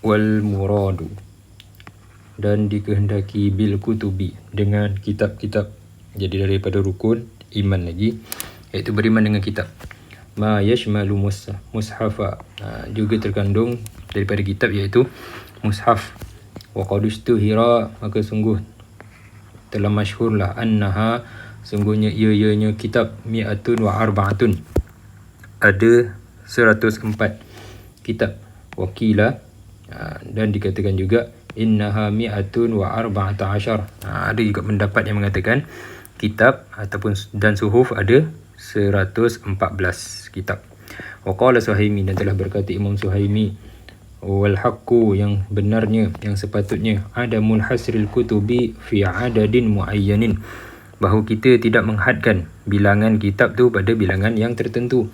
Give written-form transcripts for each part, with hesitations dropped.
wal muradu, dan dikehendaki bil kutubi, dengan kitab-kitab. Jadi daripada rukun iman lagi, iaitu beriman dengan kitab. Ma yashmalu mushafa, juga terkandung daripada kitab, iaitu mushaf. Wa qad istuhira, maka sungguh telah masyhurlah, annaha, sungguhnya ianya kitab, mi'atun wa arba'atun, ada 104 kitab. Wakila, dan dikatakan juga innaha mi'atun wa arba'ata asyar, ada juga pendapat yang mengatakan kitab ataupun dan suhuf ada 114 kitab. Wa qala Suhaimi, dan telah berkata Imam Suhaimi, wal haqqu, yang benarnya, yang sepatutnya, adamul hasril kutubi fi adadin muayyanin, bahawa kita tidak menghadkan bilangan kitab tu pada bilangan yang tertentu.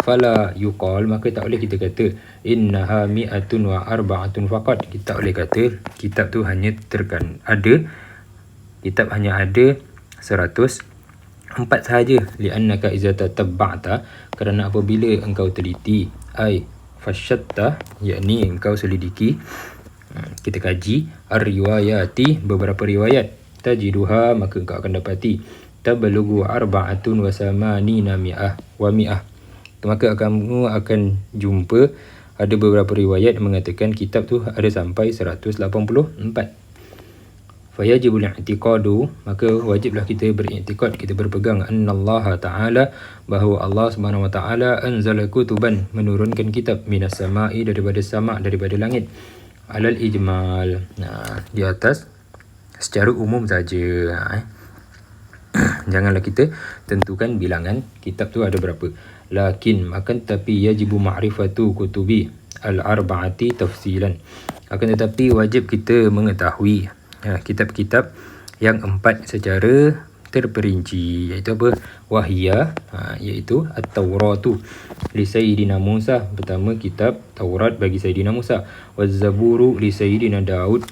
Fala yuqal, maka tak boleh kita kata innaha mi'atun wa arba'atun faqat. Kita boleh kata kitab tu hanya kitab hanya ada 104 sahaja. Li'annaka iza tatabba'ta, kerana apabila engkau teliti, ai fasyatta, yakni engkau selidiki, kita kaji, ar-riwayati, beberapa riwayat, tajiduha, maka engkau akan dapati, tabalughu arba'atun wa samanina mi'ah wa mi'ah, maka kamu akan jumpa ada beberapa riwayat yang mengatakan kitab tu ada sampai 184. Fayajibul i'tiqadu, maka wajiblah kita beriktikad, kita berpegang, annallaha ta'ala, bahawa Allah Subhanahu wa ta'ala, anzala kutuban, menurunkan kitab, minas sama'i, daripada sama', daripada langit, alal ijmal, di atas secara umum saja. Janganlah kita tentukan bilangan kitab tu ada berapa. Lakin, akan tetapi, yajibu ma'rifatu kutubi al-arba'ati tafsilan, akan tetapi wajib kita mengetahui kitab-kitab yang 4 secara terperinci, iaitu apa? Wahiyah, iaitu at-Tauratu li Sayyidina Musa, pertama kitab Taurat bagi Sayyidina Musa, waz-Zaburu li Sayyidina Daud,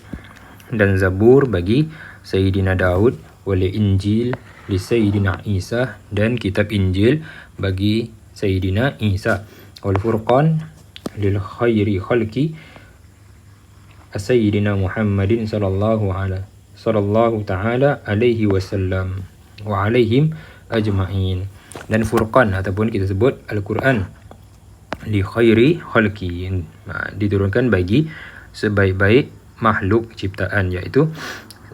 dan Zabur bagi Sayyidina Daud, wal Injil li Sayyidina Isa, dan kitab Injil bagi Sayyidina Isa, wal Furqan lil khairi khalqi Sayyidina Muhammadin sallallahu ta'ala alaihi wasallam wa alaihim ajma'in. Dan Furqan ataupun kita sebut Al-Quran li khairi khalqi, diturunkan bagi sebaik-baik makhluk ciptaan, iaitu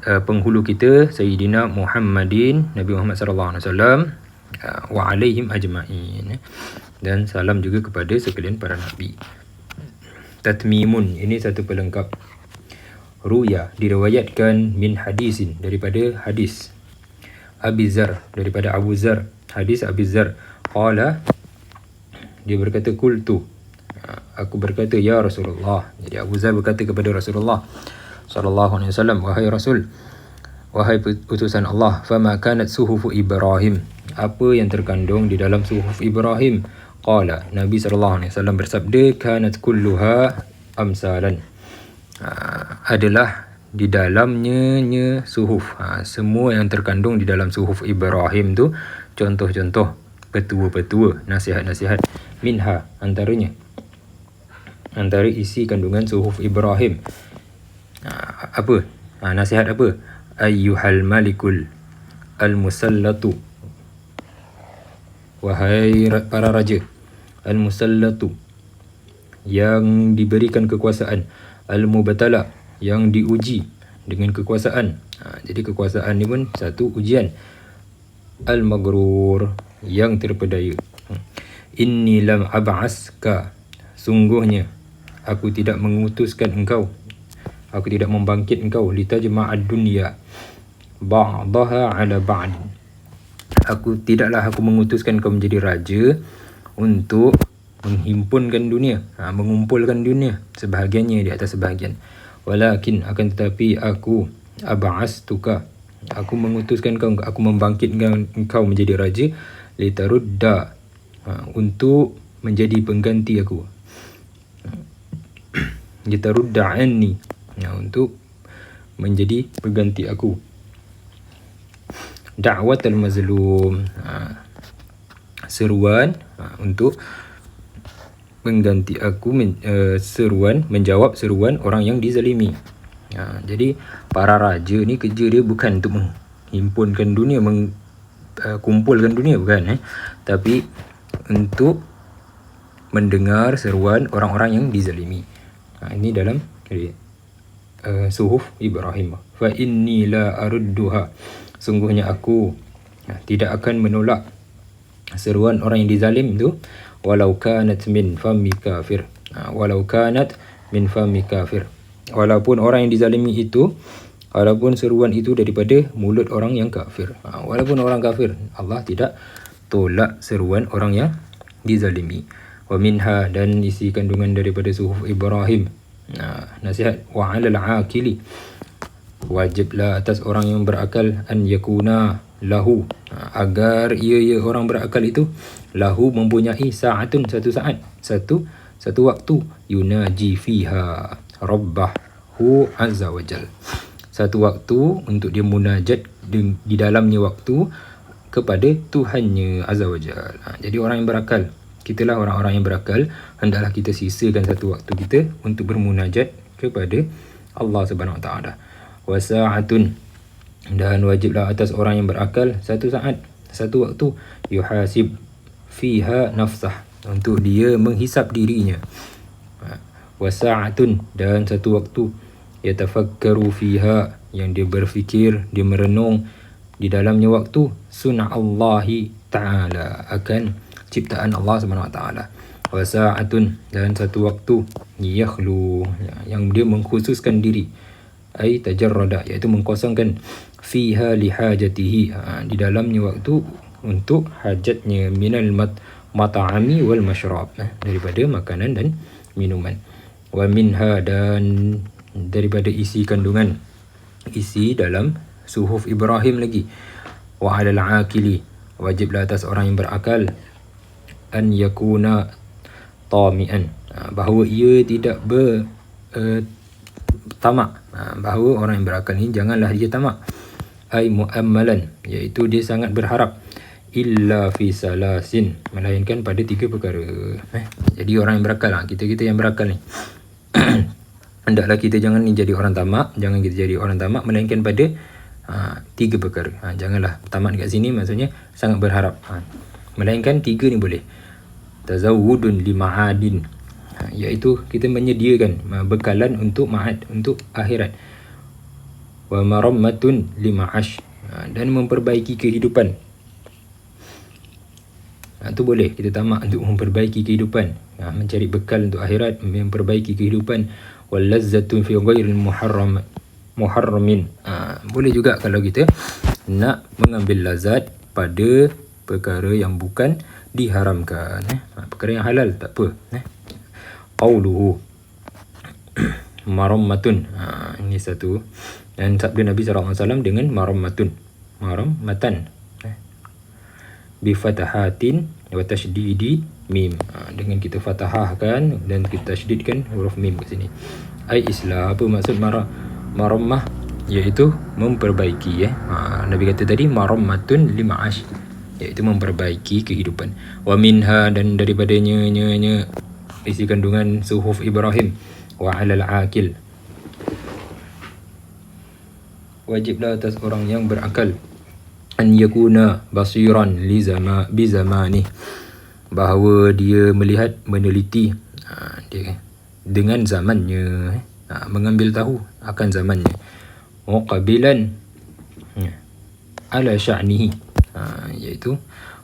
penghulu kita Sayyidina Muhammadin, Nabi Muhammad sallallahu alaihi wasallam, wa alaihim ajma'in, dan salam juga kepada sekalian para nabi. Tatmimun, ini satu pelengkap. Ruya, diriwayatkan, min hadisin, daripada hadis, Abi Zar, daripada Abu Zar, hadis Abi Zar, qala, dia berkata, qultu, aku berkata, ya Rasulullah. Jadi Abu Zar berkata kepada Rasulullah sallallahu alaihi wasallam, wahai Rasul, wahai utusan Allah, fama kanat suhufu Ibrahim, apa yang terkandung di dalam suhuf Ibrahim? Qala, Nabi SAW bersabda, kanat kulluha amsalan, adalah di dalamnya suhuf, semua yang terkandung di dalam suhuf Ibrahim tu contoh-contoh, petua-petua, nasihat-nasihat. Minha, antaranya, antara isi kandungan suhuf Ibrahim, apa? Nasihat apa? Ayyuhal malikul al-musallatu, wahai para raja, al-musallatu, yang diberikan kekuasaan, al-mubatala, yang diuji dengan kekuasaan. Jadi kekuasaan ni pun satu ujian. Al-maghrur, yang terpedaya. Inni lam ab'aska, sungguhnya aku tidak mengutuskan engkau, aku tidak membangkit engkau, litajma'ad dunya ba'daha ala ba'd, tidaklah aku mengutuskan kau menjadi raja untuk menghimpunkan dunia, mengumpulkan dunia sebahagiannya di atas sebahagian. Walakin, akan tetapi aku, ab'astuka, aku mengutuskan kau, aku membangkitkan engkau menjadi raja, litarudda, untuk menjadi pengganti aku, litarudda anni, untuk menjadi pengganti aku. Da'wat al-mazlum, seruan untuk mengganti aku menjawab seruan orang yang dizalimi. Jadi para raja ni kerja dia bukan untuk menghimpunkan dunia, kumpulkan dunia, bukan, tapi untuk mendengar seruan orang-orang yang dizalimi. Ini dalam Suhuf Ibrahim. Fa inni la arudduha, sungguhnya aku tidak akan menolak seruan orang yang dizalim tu, walau kanat min fami kafir. Walau kanat min fami kafir, walaupun orang yang dizalimi itu, walaupun seruan itu daripada mulut orang yang kafir. Walaupun orang kafir, Allah tidak tolak seruan orang yang dizalimi. Wa minha, dan isi kandungan daripada Suhuf Ibrahim, nasihat, wa 'alal 'aqili, wajiblah atas orang yang berakal, an yakuna lahu, agar ia orang berakal itu, lahu mempunyai sa'atun, satu saat, satu waktu, yunaji fiha rabbahu azza wajal, satu waktu untuk dia munajat di dalamnya waktu kepada Tuhannya azza wajal. Jadi orang yang berakal, kitalah orang-orang yang berakal, hendaklah kita sisakan satu waktu kita untuk bermunajat kepada Allah Subhanahu Wa Taala. Wa sa'atun, dan wajiblah atas orang yang berakal satu saat, satu waktu, yuhasib fiha nafsah, untuk dia menghisap dirinya. Wa sa'atun, dan satu waktu, yatafakkaru fiha, yang dia berfikir, dia merenung di dalamnya waktu, sun'allahi ta'ala, akan ciptaan Allah Subhanahu Wa Taala. Wa sa'atun, dan satu waktu, yakhlu, yang dia mengkhususkan diri, ai tajarrada, iaitu mengkosongkan, fiha lihajatihi, di dalamnya waktu untuk hajatnya, minal mat'ami wal masyrab, daripada makanan dan minuman. Wa minha, dan daripada isi kandungan, isi dalam Suhuf Ibrahim lagi, wa 'alal 'aqili, wajiblah atas orang yang berakal, an yakuna tami'an, bahawa ia tidak tamak, bahawa orang yang berakal ni janganlah dia tamak, ai mu'ammalan, iaitu dia sangat berharap, illa fi salasin, melainkan pada 3 perkara. Jadi orang yang berakal, kita yang berakal ni hendaklah kita jangan ni jadi orang tamak, jangan kita jadi orang tamak melainkan pada 3 perkara. Janganlah tamak dekat sini maksudnya sangat berharap, melainkan 3 ni boleh. Tazawudun li ma'adin, iaitu kita menyediakan bekalan untuk ma'ad, untuk akhirat. Wa marammatun li ma'ash, dan memperbaiki kehidupan. Itu boleh, kita tamak untuk memperbaiki kehidupan, mencari bekal untuk akhirat, memperbaiki kehidupan. Wal lazzatun fi ghairil muharramin, boleh juga kalau kita nak mengambil lazat pada perkara yang bukan diharamkan, perkara yang halal tak apa. Qauluhu marammatun, ini satu, dan sabda Nabi SAW dengan marammatun, marammatan, bi fatahatin wa tasydidi mim, dengan kita fatahahkan dan kita tasydidkan huruf mim kat sini. Ai islah, apa maksud marammah, iaitu memperbaiki. Nabi kata tadi marammatun lima'ash, iaitu memperbaiki kehidupan. Wa minha, dan daripadanya isi kandungan Suhuf Ibrahim, wa 'alal 'aqil, wajiblah atas orang yang berakal, an yakuna basiran bi zamani, bahawa dia melihat, meneliti dia dengan zamannya, mengambil tahu akan zamannya. Muqabilan ala sya'nihi, iaitu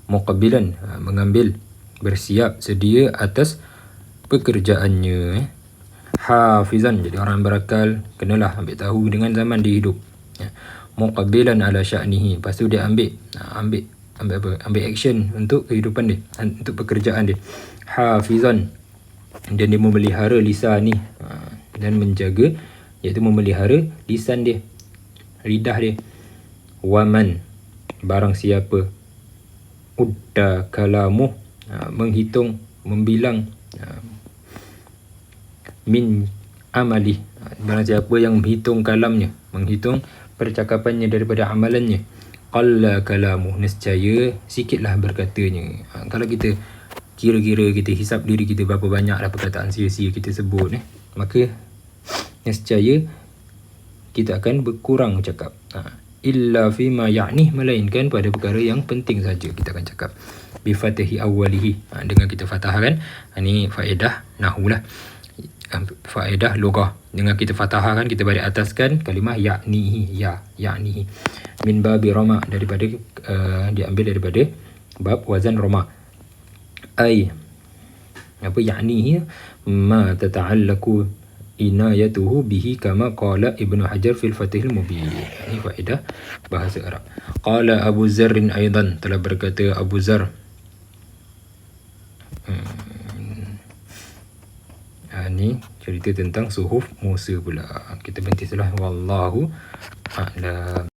muqabilan, mengambil, bersiap sedia atas pekerjaannya. Hafizan, jadi orang yang berakal kenalah ambil tahu dengan zaman dia hidup. Muqabilan ala sya'nihi, lepas tu dia ambil action untuk kehidupan dia, untuk pekerjaan dia. Hafizan, dan dia memelihara lisan ni, dan menjaga, iaitu memelihara lisan dia, lidah dia. Waman, barang siapa, udda kalamuh, menghitung, membilang, min amali, barang siapa yang menghitung kalamnya, menghitung percakapannya daripada amalannya, qalla kalamu, nescaya sikitlah berkatanya. Kalau kita kira-kira kita hisap diri kita berapa banyak lah perkataan sia-sia kita sebut maka nescaya kita akan berkurang cakap. Illa fima ya'nih, melainkan pada perkara yang penting saja kita akan cakap. Bi fatihi awwalihi, dengan kita fathahkan. Ini faedah nahwu lah. Faedah lugah. Dengan kita fathahkan, kita balik ataskan kalimah ya'nihi, ya'nihi. Min babi rama, daripada diambil daripada bab wazan rama. Ai apa ya'nihi ma tata'allaku inayatuhu bihi kama qala Ibnu Hajar fil Fathil Mubin. Ini faedah bahasa Arab. Qala Abu Zarrin aidan, telah berkata Abu Zar. Ini cerita tentang suhuf Musa pula. Kita berhenti setelah wallahu a'lam.